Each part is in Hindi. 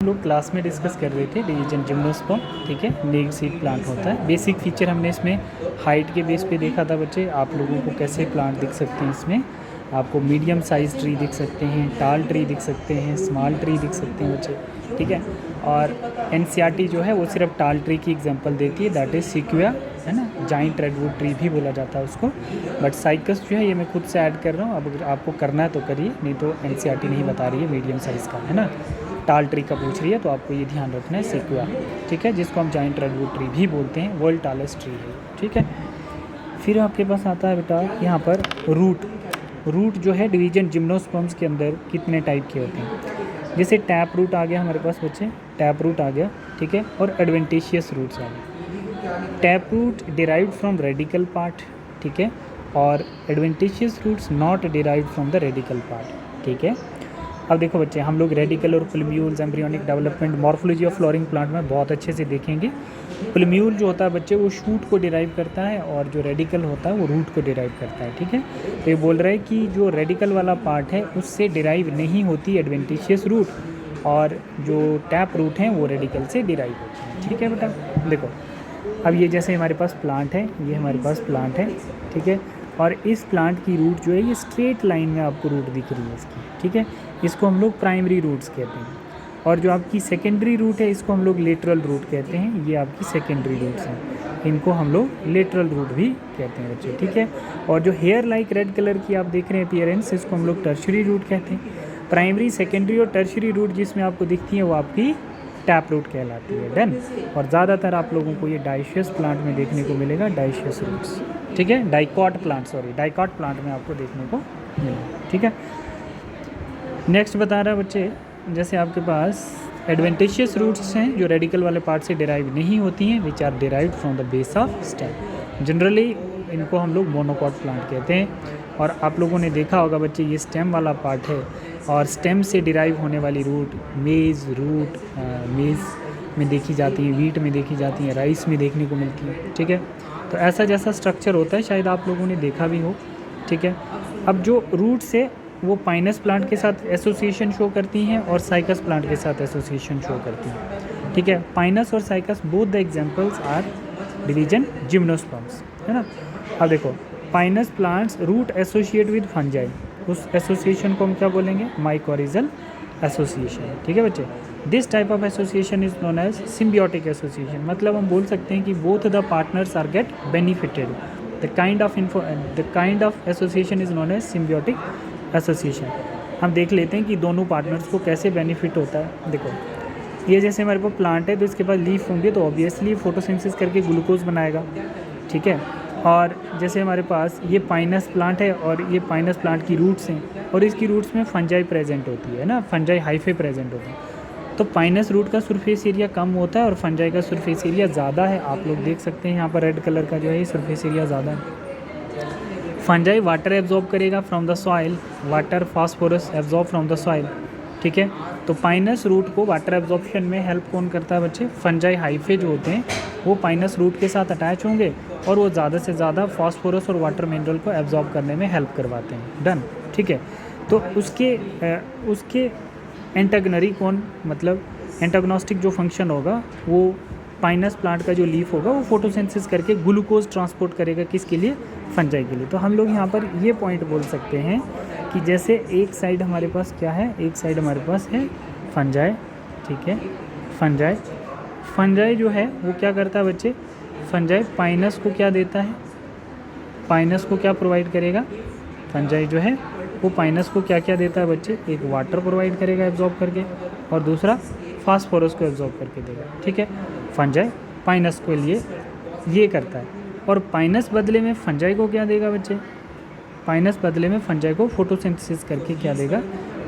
हम लोग क्लास में डिस्कस कर रहे थे डिवीजन जिम्नोस्पर्म, ठीक है, नेक सीड प्लांट होता है। बेसिक फीचर हमने इसमें हाइट के बेस पे देखा था बच्चे। आप लोगों को कैसे प्लांट दिख सकते हैं, इसमें आपको मीडियम साइज ट्री दिख सकते हैं, टाल ट्री दिख सकते हैं, स्मॉल ट्री दिख सकते हैं बच्चे, ठीक है। और एनसीईआरटी जो है वो सिर्फ टाल ट्री की एग्जांपल देती है, दैट इज़ सिक्विया, है ना, जाइंट रेडवुड ट्री भी बोला जाता है उसको। बट साइकस जो है ये मैं खुद से ऐड कर रहा हूँ, अब अगर आपको करना है तो करिए, नहीं तो एनसीईआरटी नहीं बता रही है मीडियम साइज़ का, है ना। टाल ट्री का पूछ रही है तो आपको ये ध्यान रखना है, सिक्विया, ठीक है, जिसको हम जाइंट रेडवुड ट्री भी बोलते हैं, वर्ल्ड टालेस्ट ट्री है, ठीक है। फिर आपके पास आता है बेटा यहाँ पर रूट जो है डिवीजन जिम्नोस्पर्म्स के अंदर कितने टाइप के होते हैं। जैसे टैप रूट आ गया हमारे पास बच्चे, टैप रूट आ गया, ठीक है, और एडवेंटिशियस रूट्स आ गए। Tap root derived from radical part, ठीक है, और adventitious roots not derived from the radical part, ठीक है। अब देखो बच्चे, हम लोग रेडिकल और plumules, embryonic development, morphology of flowering plant में बहुत अच्छे से देखेंगे। प्लम्यूल जो होता है बच्चे वो शूट को डिराइव करता है, और जो रेडिकल होता है वो रूट को डिराइव करता है, ठीक है। तो ये बोल रहा है कि जो रेडिकल वाला पार्ट है उससे डिराइव नहीं होती एडवेंटिशियस रूट, और जो टैप रूट हैं वो रेडिकल से डिराइव होती है, ठीक है बेटा। देखो अब ये जैसे हमारे पास प्लांट है, ये हमारे पास प्लांट है, ठीक है, और इस प्लांट की रूट जो है ये स्ट्रेट लाइन में आपको रूट दिख रही है इसकी, ठीक है। इसको हम लोग प्राइमरी रूट्स कहते हैं, और जो आपकी सेकेंडरी रूट है इसको हम लोग लेटरल रूट कहते हैं। ये आपकी सेकेंडरी रूट्स हैं, इनको हम लोग लेटरल रूट भी कहते हैं बच्चे, ठीक है। और जो हेयर लाइक रेड कलर की आप देख रहे हैं अपीयरेंस, इसको हम लोग टर्शरी रूट कहते हैं। प्राइमरी, सेकेंडरी और टर्शरी रूट जिसमें आपको दिखती है वो आपकी टैप रूट कहलाती है, डन। और ज़्यादातर आप लोगों को ये डाइशियस प्लांट में देखने को मिलेगा, डाइशियस रूट्स, ठीक है, डाइकॉट प्लांट में आपको देखने को मिलेगा, ठीक है। नेक्स्ट बता रहा है बच्चे, जैसे आपके पास एडवेंटिशियस रूट्स हैं जो रेडिकल वाले पार्ट से डिराइव नहीं होती हैं, which are derived from the base of stem. Generally इनको हम लोग मोनोकॉट प्लांट कहते हैं। और आप लोगों ने देखा होगा बच्चे, ये स्टेम वाला पार्ट है, और स्टेम से डिराइव होने वाली रूट मेज़ में देखी जाती है, वीट में देखी जाती है, राइस में देखने को मिलती है, ठीक है। तो ऐसा जैसा स्ट्रक्चर होता है शायद आप लोगों ने देखा भी हो, ठीक है। अब जो रूट्स है वो पाइनस प्लांट के साथ एसोसिएशन शो करती हैं और साइकस प्लांट के साथ एसोसिएशन शो करती हैं, ठीक है। पाइनस और Cycas both the examples are division gymnosperms, है ना। अब देखो, Pinus plants root associate with fungi, उस एसोसिएशन को हम क्या बोलेंगे, माइकोरिजल एसोसिएशन, ठीक है बच्चे। This type of association is known as symbiotic association, मतलब हम बोल सकते हैं कि both the partners are get benefited. The kind of association is known as symbiotic association. हम देख लेते हैं कि दोनों पार्टनर्स को कैसे बेनिफिट होता है। देखो, ये जैसे हमारे पास प्लांट है तो इसके पास लीफ होंगे तो ऑब्वियसली फोटोसिंथेसिस करके ग्लूकोज बनाएगा, ठीक है। और जैसे हमारे पास ये पाइनस प्लांट है और ये पाइनस प्लांट की रूट्स हैं, और इसकी रूट्स में फंजाई प्रेजेंट होती है ना, फंजाई हाइफे प्रेजेंट होता है। तो पाइनस रूट का सरफेस एरिया कम होता है और फंजाई का सरफेस एरिया ज़्यादा है। आप लोग देख सकते हैं यहाँ पर रेड कलर का जो है सरफेस एरिया ज़्यादा है। फंजाई वाटर एब्जॉर्ब करेगा from the soil, water phosphorus absorb from the soil, ठीक है। तो पाइनस रूट को वाटर एब्जॉर्प्शन में हेल्प कौन करता है बच्चे, फंजाई हाइफे जो होते हैं वो पाइनस रूट के साथ अटैच होंगे और वो ज़्यादा से ज़्यादा फास्फोरस और वाटर मिनरल को एब्जॉर्ब करने में हेल्प करवाते हैं, डन, ठीक है। तो उसके एंटागनरी कौन, मतलब एंटागनोस्टिक जो फंक्शन होगा वो पाइनस प्लांट का जो लीफ होगा वो फोटोसिंथेसिस करके ग्लूकोज ट्रांसपोर्ट करेगा, किसके लिए, फंजाई के लिए। तो हम लोग यहाँ पर ये पॉइंट बोल सकते हैं कि जैसे एक साइड हमारे पास क्या है, एक साइड हमारे पास है फंजाई, ठीक है। फंजाई जो है वो क्या करता है बच्चे, फंजाई पाइनस को क्या देता है, पाइनस को क्या प्रोवाइड करेगा, फंजाई जो है वो पाइनस को क्या क्या देता है बच्चे, एक वाटर प्रोवाइड करेगा एब्जॉर्ब करके, और दूसरा फास्फोरस को एब्जॉर्ब करके देगा, ठीक है। फंजाई पाइनस के लिए ये करता है, और पाइनस बदले में फंजाई को क्या देगा बच्चे, पाइनस बदले में फंजाई को फोटोसिंथेसिस करके क्या देगा,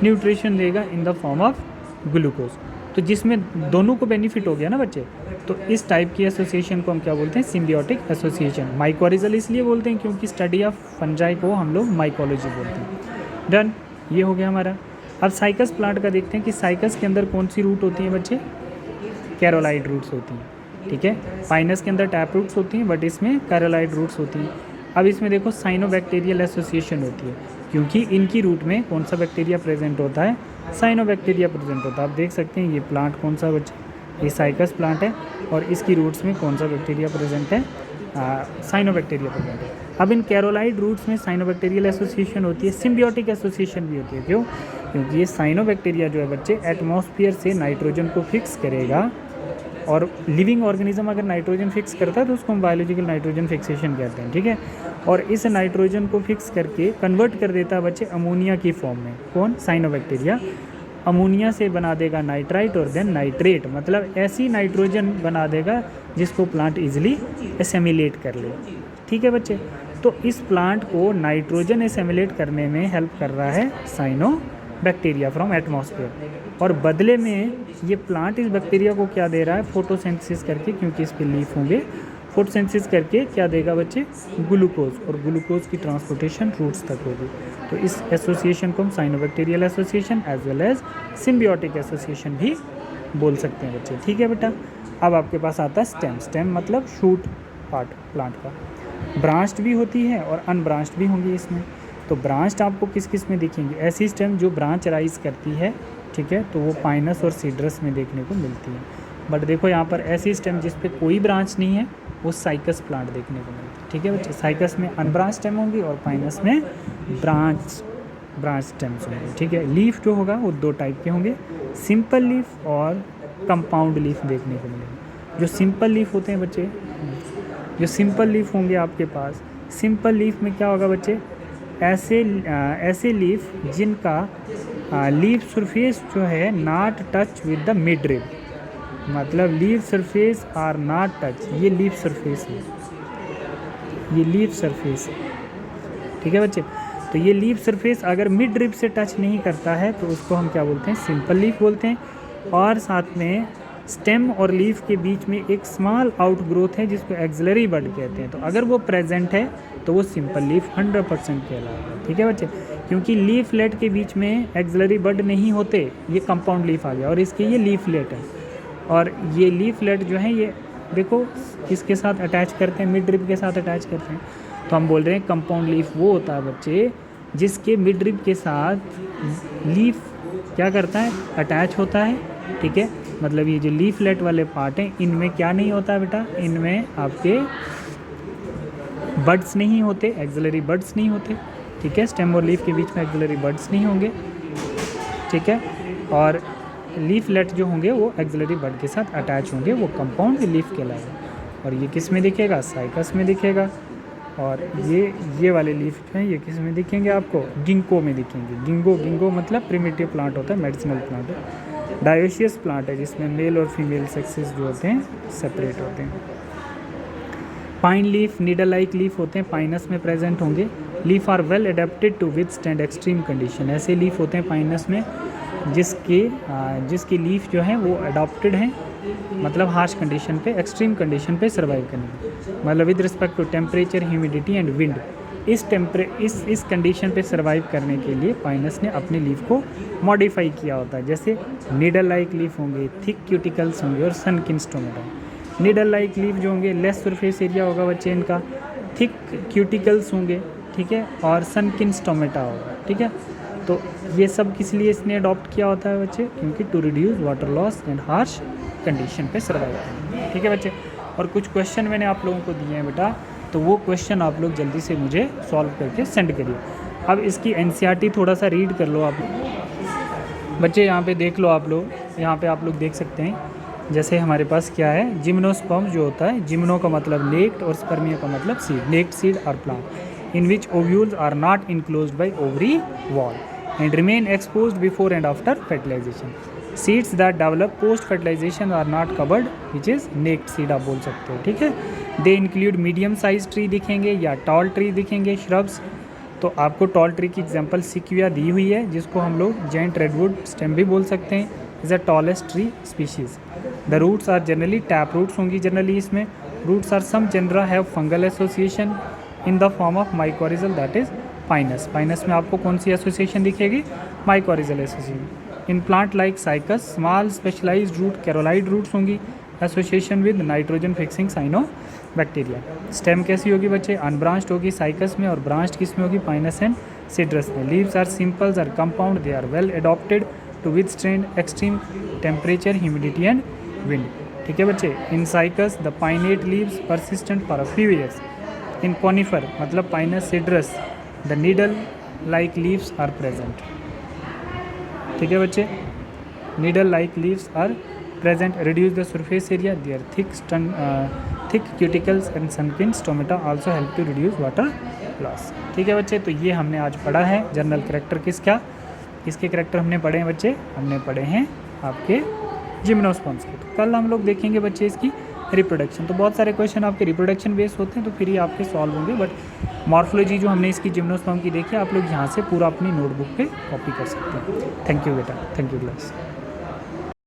न्यूट्रिशन देगा in the form of glucose. तो जिसमें दोनों को बेनिफिट हो गया ना बच्चे। तो इस टाइप की एसोसिएशन को हम क्या बोलते हैं, सिम्बियोटिक एसोसिएशन। माइकोरिजल इसलिए बोलते हैं क्योंकि स्टडी ऑफ फंजाई को हम लोग माइकोलॉजी बोलते हैं, डन। ये हो गया हमारा। अब साइकस प्लांट का देखते हैं कि साइकस के अंदर कौन सी रूट होती है बच्चे, कैरोलाइड रूट्स होती हैं, ठीक है। पाइनस के अंदर टैप रूट्स होती हैं बट इसमें कैरोलाइड रूट्स होती हैं। अब इसमें देखो साइनोबैक्टीरियल एसोसिएशन होती है, क्योंकि इनकी रूट में कौन सा बैक्टीरिया प्रेजेंट होता है, साइनोबैक्टीरिया प्रेजेंट होता है। आप देख सकते हैं ये प्लांट कौन सा बच्चे, ये साइकस प्लांट है और इसकी रूट्स में कौन सा बैक्टीरिया प्रेजेंट है, साइनोबैक्टीरिया प्रेजेंट है। अब इन कैरोलाइड रूट्स में साइनोबैक्टीरियल एसोसिएशन होती है, सिम्बियोटिक एसोसिएशन भी होती है। क्यों? क्योंकि ये साइनोबैक्टीरिया जो है बच्चे एटमॉस्फेयर से नाइट्रोजन को फिक्स करेगा, और लिविंग ऑर्गेनिज्म अगर नाइट्रोजन फिक्स करता है तो उसको हम बायोलॉजिकल नाइट्रोजन फिक्सेशन कहते हैं, ठीक है। और इस नाइट्रोजन को फिक्स करके कन्वर्ट कर देता है बच्चे अमोनिया की फॉर्म में। कौन? साइनोबैक्टीरिया। अमोनिया से बना देगा नाइट्राइट और देन नाइट्रेट, मतलब ऐसी नाइट्रोजन बना देगा जिसको प्लांट इजीली एसेमिलेट कर ले, ठीक है बच्चे। तो इस प्लांट को नाइट्रोजन एसेमिलेट करने में हेल्प कर रहा है साइनोबैक्टीरिया फ्रॉम एटमॉस्फेयर, और बदले में ये प्लांट इस बैक्टीरिया को क्या दे रहा है, फोटोसिंथेसिस करके, क्योंकि इस पे लीफ होंगे, फोटोसिंथेसिस करके क्या देगा बच्चे, ग्लूकोज, और ग्लूकोज की ट्रांसपोर्टेशन रूट्स तक होगी। तो इस एसोसिएशन को हम cyanobacterial association as well as symbiotic association भी बोल सकते हैं बच्चे, ठीक है बेटा। अब आपके पास आता है स्टेम। स्टेम मतलब शूट पार्ट प्लांट का। ब्रांच्ड भी होती है और अनब्रांच्ड भी होंगी इसमें। तो ब्रांच्ड आपको किस किस में दिखेंगी, ऐसी स्टेम जो ब्रांच राइज करती है, ठीक है, तो वो पाइनस और सीड्रस में देखने को मिलती है। बट देखो यहाँ पर ऐसी स्टेम जिस पे कोई ब्रांच नहीं है, वो साइकस प्लांट देखने को मिलती है, ठीक है बच्चे। साइकस में अनब्रांच स्टेम होंगी और पाइनस में ब्रांच स्टेम्स होंगे, ठीक है। लीफ जो होगा वो दो टाइप के होंगे, सिंपल लीफ और कंपाउंड लीफ देखने को मिलेंगे। जो सिंपल लीफ होते हैं बच्चे, जो सिंपल लीफ होंगे आपके पास, सिंपल लीफ में क्या होगा बच्चे, ऐसे लीफ जिनका लीफ सरफेस जो है not touch with the midrib, मतलब leaf surface are not touch, ये लीफ सरफेस है, ये लीफ सरफेस है, ठीक है बच्चे। तो ये लीफ सरफेस अगर मिड रिब से टच नहीं करता है तो उसको हम क्या बोलते हैं, सिंपल लीफ बोलते हैं। और साथ में स्टेम और लीफ के बीच में एक स्मॉल आउटग्रोथ है जिसको एक्सिलरी बड कहते हैं। तो अगर वो प्रेजेंट है तो वो सिंपल लीफ 100% कहलाएगा, ठीक है बच्चे। क्योंकि लीफलेट के बीच में एक्सिलरी बड नहीं होते, ये कंपाउंड लीफ आ गया और इसके ये लीफलेट है। और ये लीफलेट जो है ये देखो किसके साथ अटैच करते हैं, मिड रिब के साथ अटैच करते हैं। तो हम बोल रहे हैं कंपाउंड लीफ वो होता है बच्चे जिसके मिड रिब के साथ लीफ क्या करता है, अटैच होता है, ठीक है। मतलब ये जो लीफलेट वाले पार्ट हैं इनमें क्या नहीं होता है बेटा, इनमें आपके बड्स नहीं होते, एक्सिलरी बड्स नहीं होते, ठीक है। स्टेम और लीफ के बीच में एक्सिलरी बड्स नहीं होंगे, ठीक है। और लीफलेट जो होंगे वो एक्सिलरी बड के साथ अटैच होंगे, वो कंपाउंड लीफ कहलाएगा। और ये किस में दिखेगा, साइकस में दिखेगा। और ये वाले लीफ जो हैं ये किस में दिखेंगे आपको, गिंको में दिखेंगे। गिंगो मतलब प्रिमिटिव प्लांट होता है, मेडिसिनल प्लांट है, डायोशियस प्लांट है जिसमें मेल और फीमेल सेक्सेस जो होते हैं सेपरेट होते हैं। Pine leaf, needle like leaf होते हैं, पाइनस में प्रेजेंट होंगे। Leaf are well adapted to withstand extreme condition, ऐसे लीफ होते हैं पाइनस में जिसकी लीफ जो है वो अडॉप्टेड हैं, मतलब हार्श कंडीशन पे, एक्सट्रीम कंडीशन पे सर्वाइव करने, मतलब with respect to temperature, humidity and wind. इस कंडीशन पे सर्वाइव करने के लिए पाइनस ने अपने लीफ को मॉडिफाई किया होता है। जैसे नीडल लाइक लीफ होंगे, थिक क्यूटिकल्स होंगे और सनकिन स्टोमेटा। नीडल लाइक लीफ जो होंगे लेस सरफेस एरिया होगा बच्चे इनका, थिक क्यूटिकल्स होंगे, ठीक है, और सनकिन स्टोमेटा होगा, ठीक है। तो ये सब किस लिए इसने अडॉप्ट किया होता है बच्चे, क्योंकि to reduce water loss and harsh condition पे सर्वाइव करना, ठीक है बच्चे। और कुछ क्वेश्चन मैंने आप लोगों को दिए हैं बेटा, तो वो क्वेश्चन आप लोग जल्दी से मुझे सॉल्व करके सेंड करिए। अब इसकी एनसीईआरटी थोड़ा सा रीड कर लो आप बच्चे, यहाँ पे देख लो आप लोग, यहाँ पे आप लोग देख सकते हैं। जैसे हमारे पास क्या है, जिम्नोस्पर्म जो होता है, जिम्नो का मतलब नेक्ड और स्पर्मिया का मतलब seed, naked seed are plant in which ovules are not enclosed by ovary wall and remain exposed before and after fertilization. Seeds that develop post fertilization are not covered, which is naked seed आप बोल सकते हो, ठीक है। They include medium size tree दिखेंगे या tall tree दिखेंगे, shrubs। तो आपको tall tree की एग्जांपल सिक्विया दी हुई है, जिसको हम लोग giant redwood stem भी बोल सकते हैं, is the tallest tree species. The roots are generally tap roots होंगी जनरली इसमें। Roots are some genera have fungal association in the form of mycorrhizal, that is Pinus. Pinus में आपको कौन सी एसोसिएशन दिखेगी, mycorrhizal association. In plant like Cycas small specialized root coralloid roots होंगी, association with nitrogen fixing cyanobacteria. Stem कैसी होगी बच्चे, अनब्रांच्ड होगी साइकस में और ब्रांच्ड किस में होगी, पाइनस एंड सिट्रस में। Leaves are simples are compound, they are well adopted to withstand extreme temperature, humidity and wind. ठीक है बच्चे। In Cycas the pinnate leaves persistent for a few years. In conifer मतलब Pinus Cedrus the needle like leaves are present. ठीक है बच्चे। Needle like leaves are present, reduce the surface area, their thick cuticles and sunken stomata also help to reduce water loss. ठीक है बच्चे। तो ये हमने आज पढ़ा है जनरल करेक्टर किसका, इसके करेक्टर हमने पढ़े हैं बच्चे, हमने पढ़े हैं आपके जिम्नोस्पर्म्स के। तो कल हम लोग देखेंगे बच्चे इसकी रिप्रोडक्शन। तो बहुत सारे क्वेश्चन आपके रिप्रोडक्शन बेस होते हैं, तो फिर ही आपके सॉल्व होंगे। बट मॉर्फोलॉजी जो हमने इसकी जिम्नोस्पर्म की देखी, आप लोग यहाँ से पूरा अपनी नोटबुक पे कॉपी कर सकते हैं। थैंक यू बेटा, थैंक यू क्लास।